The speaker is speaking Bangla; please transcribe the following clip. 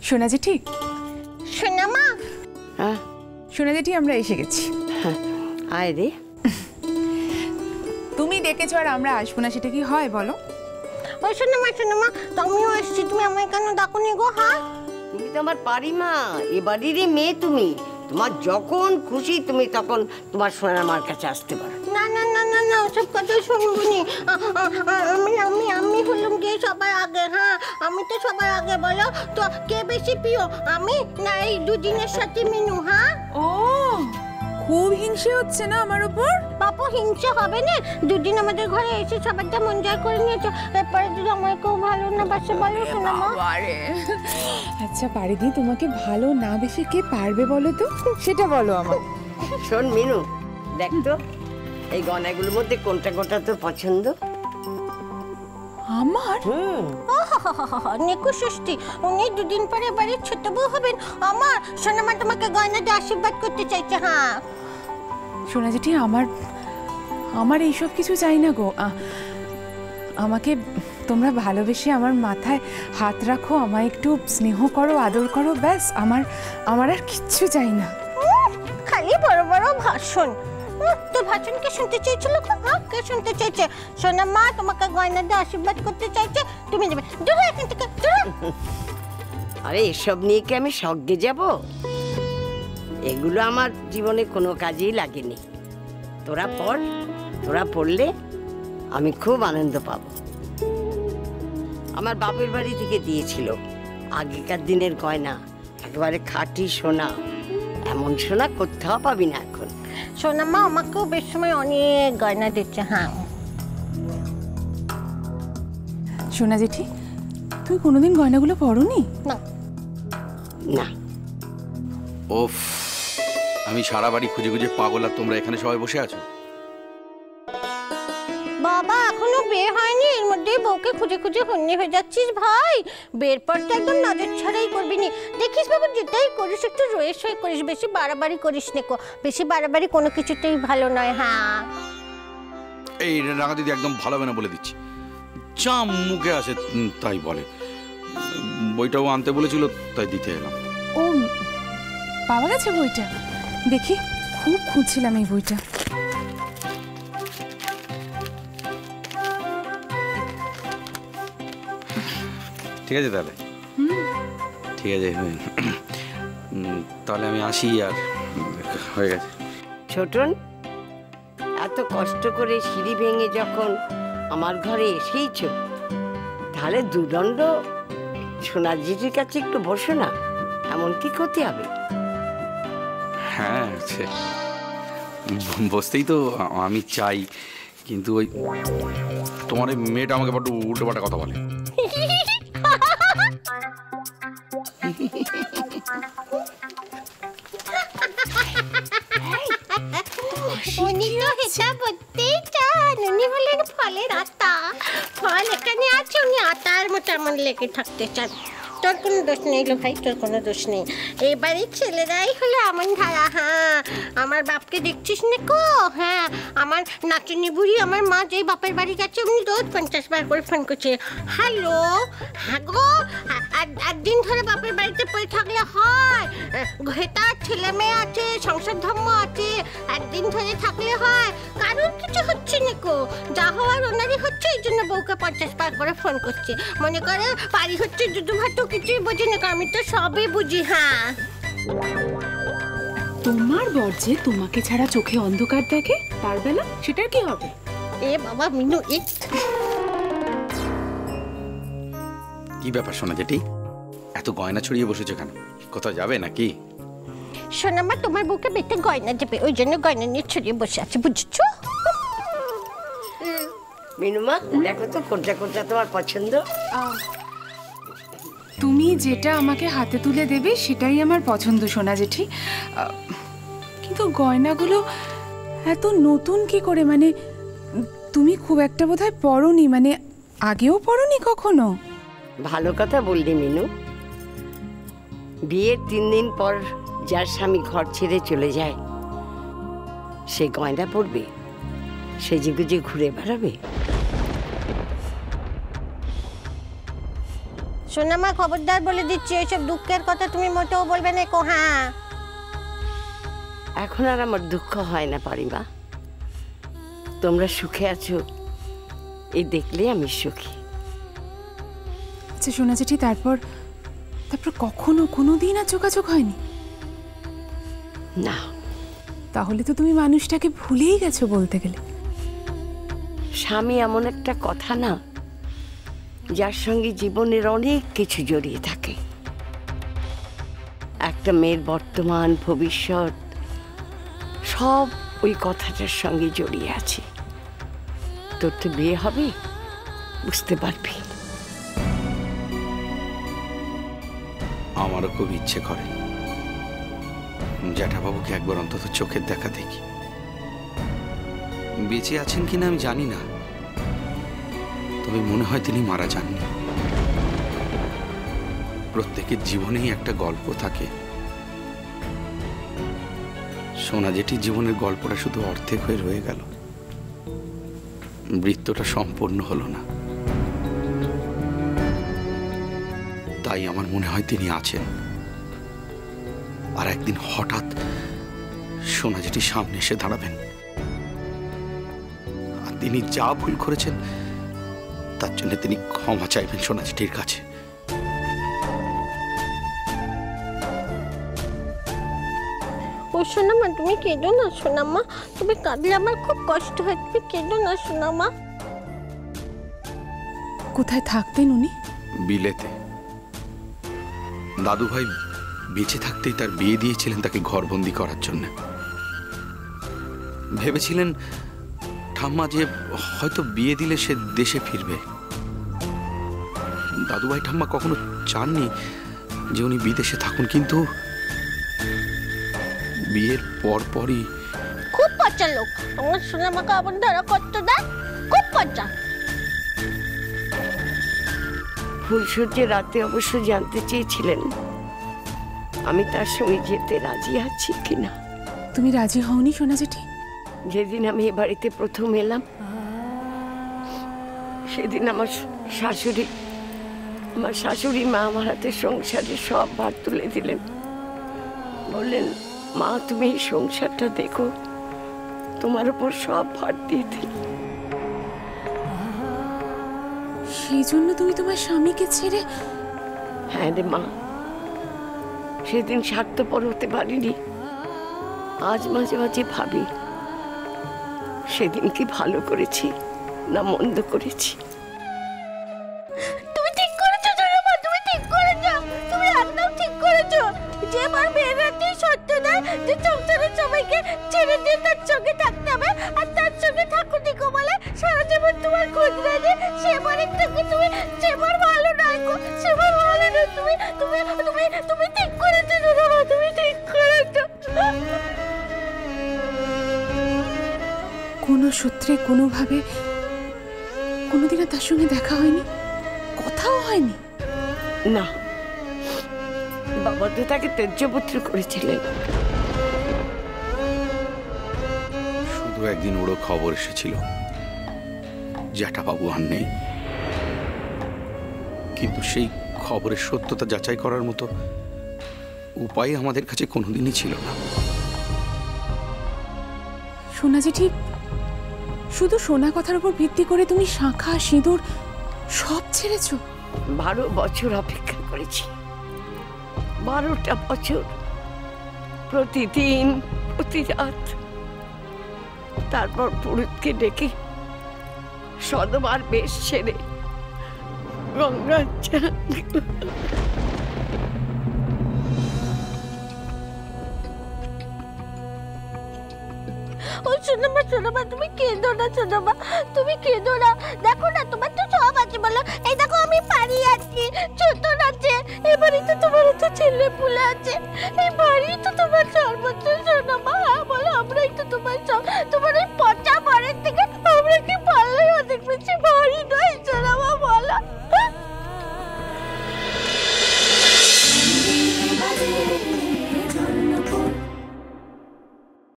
সোনা জেঠি, সোনা মা। হ্যাঁ সোনা জেঠি, আমরা এসে গেছি। আয় রে। তুমি ডেকেছো আর আমরা আসবো না, সেটা কি হয় বলো? ওই সোনা মা, তুমিও এসছি, তুমি আমায় কেন ডাকুনি গো? হ্যাঁ, তুমি তো আমার পারিমা, এ বাড়িরই মেয়ে তুমি। তোমার যখন খুশি তুমি তখন তোমার সোনা মার কাছে আসতে পারো। না না না না না, ওসব কথা শুনবনি। আমি হলাম গিয়ে সবার আগে। হ্যাঁ, আমি তো সবার আগে। বলো তো কে বেশি প্রিয়, আমি না এই দুদিনের সাথে মিনু? হ্যাঁ, ও খুব হিংসে হচ্ছে না আমার উপর? বাপু হিংসে হবে না? দুদিন আমাদের ঘরে এসে সবারটা মন জয় করে নিয়েছো, এরপরে যদি আমার কেউ ভালো না বাসে বলো শোনা মা। আচ্ছা পারিদি, তোমাকে ভালো না বেশি কে পারবে বলো তো, সেটা বলো আমার। শোন মিনু, দেখ তো এই গয়নাগুলোর মধ্যে কোনটা কোনটা তোর পছন্দ? আমার? নিকু ষষ্ঠী, উনি দুদিন পরে বাড়ির ছোট বউ হবেন। আমার সোনা মা তোমাকে গয়না দিয়ে আশীর্বাদ করতে চাইছে। হ্যাঁ সোনা জেঠি, আমার এইসব কিছু চাই না গো। আমাকে তোমরা ভালোবেসে আমার মাথায় হাত রাখো, আমায় একটু স্নেহ করো, আদর করো, ব্যাস। আমার আর কিচ্ছু চাই না। খালি বড় বড় ভাষণ। তোর ভাষণ কে শুনতে চেয়েছিল? কে শুনতে চেয়েছে? সোনা মা তোমাকে গয়না দিয়ে আশীর্বাদ করতে চাইছে, তুমি দেবে। দূর এখান থেকে, দূর। আরে এসব নিয়ে কি আমি স্বর্গে যাব? এগুলো আমার জীবনে কোনো কাজেই লাগেনি। তোরা পড়, তোরা পড়লে আমি খুব আনন্দ পাবো। আমার বাপের বাড়ি থেকে দিয়েছিল আগেকার দিনের গয়না, একেবারে খাঁটি সোনা। এমন সোনা কোথাও পাবি না এখন। সোনা মা আমাকেও বেশ সময় অনেক গয়না দিচ্ছে। হ্যাঁ সোনা জেঠি, তুমি কোনোদিন গয়নাগুলো পরোনি? না না। ওফ, আমি সারা বাড়ি খুঁজে খুঁজে পাগল আর তোমরা এখানে সবাই বসে আছো। বাবা এখনো বিয়ে হয়নি, এর মধ্যেই বউকে খুঁজে খুঁজে হন্যে হয়ে যাচ্ছিস ভাই। বিয়ের পর তো একদম নজর ছাড়াই করবি নি। দেখিস বাবু, যেটাই করিস একটু রয়ে সয়ে করিস, বেশি বাড়াবাড়ি করিস নেকো। বেশি বাড়াবাড়ি কোনো কিছুতেই ভালো নয়। হ্যাঁ এই রাঙা দিদি একদম ভালো হবে না বলে দিচ্ছি, যা মুখে আসে তাই বলে। বইটাও আনতে বলেছিল, তাই দিতে এলাম। ও পাওয়া গেছে বইটা? দেখি, খুব খুঁজছিলাম এই বইটা। ঠিক আছে তাহলে, ঠিক আছে তাহলে আমি আসি। আর হয়ে গেছে। ছোটন, এত কষ্ট করে সিঁড়ি ভেঙে যখন আমার ঘরে এসেইছ, তাহলে দুদণ্ড সোনার জিজির কাছে একটু বসো না, এমন কি ক্ষতি হবে? হ্যাঁ বসতেই তো আমি চাই, কিন্তু ওই তোমার এই মেয়েটা আমাকে বড্ড উল্টো পাল্টা কথা বলে। উনি তো এটা বলতেই চান, উনি হলেন ফলের আতা। ফল এখানে আছে, উনি আতার মতো এমন লেগে থাকতে চান। তোর কোনো দোষ নেই লো ভাই, তোর কোনো দোষ নেই। এবারে ছেলেরাই হলো এমন ধারা। হ্যাঁ, আমার বাপকে দেখছিস না কো? হ্যাঁ, আমার নাচনি বুড়ি, আমার মা যেই বাপের বাড়ি গেছে উনি রোজ 50 বার করে ফোন করছে, হ্যালো। হ্যাঁ গো, একদিন ধরে বাপের বাড়িতে পড়ে থাকলে হয়? ঘেটার ছেলে মেয়ে আছে, সংসার ধর্ম আছে, একদিন ধরে থাকলে হয়? কারোর কিছু হচ্ছে না কো, যা হওয়ার ওনারই হচ্ছে। এই জন্য বউকে 50 বার করে ফোন করছে। মনে করে বাড়ি হচ্ছে দুধু ভাত, কিছুই বুঝি না, আমি তো সবই বুঝি। হ্যাঁ, তোমার বর যে তোমাকে ছাড়া চোখে অন্ধকার দেখে, তার বেলা সেটার কি হবে? এ বাবা মিনু, কি ব্যাপার সোনা জেঠি, এত গয়না ছড়িয়ে বসেছো কেন? কোথাও যাবে নাকি? সোনামা তোমার বুকে বেটে গয়না দেবে, ওই জন্য গয়না নিয়ে ছড়িয়ে বসে আছে, বুঝছো? মিনুমা, দেখো তো কোনটা কোনটা তোমার পছন্দ। তুমি যেটা আমাকে হাতে তুলে দেবে সেটাই আমার পছন্দ সোনা জেঠি। কিন্তু গয়নাগুলো এত নতুন কি করে? মানে তুমি খুব একটা বোধহয় পরোনি, মানে আগেও পরোনি কখনো? ভালো কথা বললি মিনু। বিয়ের 3 দিন পর যার স্বামী ঘর ছেড়ে চলে যায়, সে গয়না পরবে, সেজেগুজে ঘুরে বেড়াবে? সোনামা খবরদার বলে দিচ্ছি, এইসব দুঃখের কথা তুমি মোটেও বলবে না কো। হ্যাঁ, এখন আর আমার দুঃখ হয় না পারিমা। তোমরা সুখে আছো এই দেখলে আমি সুখী। আচ্ছা সোনা জেঠি, তারপর কখনো কোনো দিন আর যোগাযোগ হয়নি? না। তাহলে তো তুমি মানুষটাকে ভুলেই গেছো বলতে গেলে। স্বামী এমন একটা কথা না, যার সঙ্গে জীবনের অনেক কিছু জড়িয়ে থাকে। একটা মেয়ের বর্তমান ভবিষ্যৎ সব ওই কথাটার সঙ্গে জড়িয়ে আছে। তোর তো বিয়ে হবে, বুঝতে পারবি। আমারও খুব ইচ্ছে করে জ্যাঠাবাবুকে একবার অন্তত চোখের দেখা দেখি। বেঁচে আছেন কিনা আমি জানি না, তবে মনে হয় তিনি মারা যাননি। প্রত্যেকের জীবনেই একটা গল্প থাকে। সোনা জেঠির জীবনের গল্পটা শুধু অর্ধেক হয়ে রয়ে গেল, বৃত্তটা সম্পূর্ণ হলো না। তাই আমার মনে হয় তিনি আছেন, আর একদিন হঠাৎ সোনা জেঠির সামনে এসে দাঁড়াবেন, আর তিনি যা ভুল করেছেন তার জন্য তিনি ক্ষমা চাইবেন সোনা জেঠির কাছে। ও সোনামা, তুমি কেঁদো না সোনামা, তুমি কাঁদলে আমার খুব কষ্ট হয়, তুমি কেঁদো না সোনামা। কোথায় থাকতেন উনি? বিলেতে। দাদু ভাই বেঁচে থাকতেই তার বিয়ে দিয়েছিলেন তাকে ঘরবন্দি করার জন্য। ভেবেছিলেন ঠাম্মা যে হয়তো বিয়ে দিলে সে দেশে ফিরবে। দাদুভাই ঠাম্মা কখনো চাননি যে উনি বিদেশে থাকুন, কিন্তু বিয়ের পরপরই খুব পচা লোক আমার সোনামাকে আবার ধরা করতে দেয়, খুব পচা। ফুলসজ্জে রাতে অবশ্য জানতে চেয়েছিলেন আমি তার সঙ্গে যেতে রাজি আছি কিনা। তুমি রাজি হওনি সোনা জেঠি? যেদিন আমি এ বাড়িতে প্রথম এলাম সেদিন আমার শাশুড়ি মা আমার হাতে সংসারের সব ভার তুলে দিলেন। বললেন, মা তুমি এই সংসারটা দেখো, তোমার উপর সব ভার দিয়ে দিল। সেই জন্য তুমি তোমার স্বামীকে ছেড়ে? হ্যাঁ রে মা, সেদিন স্বার্থপর হতে পারিনি। আজ মাঝে মাঝে ভাবি সেদিন কি ভালো করেছি না মন্দ করেছি। তুমি ঠিক করেছো সোনামা, তুমি ঠিক করেছো, তুমি একদম ঠিক করেছো। যে আমার মেয়েরাটি সত্য দেয় যে সংসারের সবাইকে ছেড়ে দিয়ে তার সঙ্গে থাকতে হবে, আর তার সঙ্গে থাকুনি গো বলে সারা জীবন তোমার খোঁজ নেয়, সেবারের থেকে তুমি সেবার ভালো নয় গো, সেবার ভালো নয়। তুমি তুমি তুমি তুমি ঠিক করেছো সোনামা, তুমি ঠিক করেছো। কোনো সূত্রে কোনোভাবে কোনোদিনও তার সঙ্গে দেখা হয়নি, কথাও হয়নি? না, বাবা তো তাকে ত্যায্যপুত্র করেছিলেন। শুধু একদিন ওরও খবর এসেছিল জ্যাঠাবাবু আর নেই, কিন্তু সেই খবরের সত্যতা যাচাই করার মতো উপায় আমাদের কাছে কোনোদিনই ছিল না। সোনা জেঠি, শুধু সোনা কথার উপর ভিত্তি করে তুমি শাঁখা সিঁদুর সব ছেড়েছো? 12 বছর অপেক্ষা করেছি, 12টা বছর, প্রতিদিন প্রতি রাত। তারপর পুরুতকে ডেকে সদবার বেশ ছেড়ে গঙ্গার ও সোনামা, সোনামা তুমি কেঁদো না সোনামা, তুমি কেঁদো না। দেখো না তোমার তো সব আছে বলো, এই দেখো আমি বাড়ি আছি, ছোট আছে, এবারে তো তোমার তো ছেলে পুলে আছে, এই বাড়ি তো তোমার সব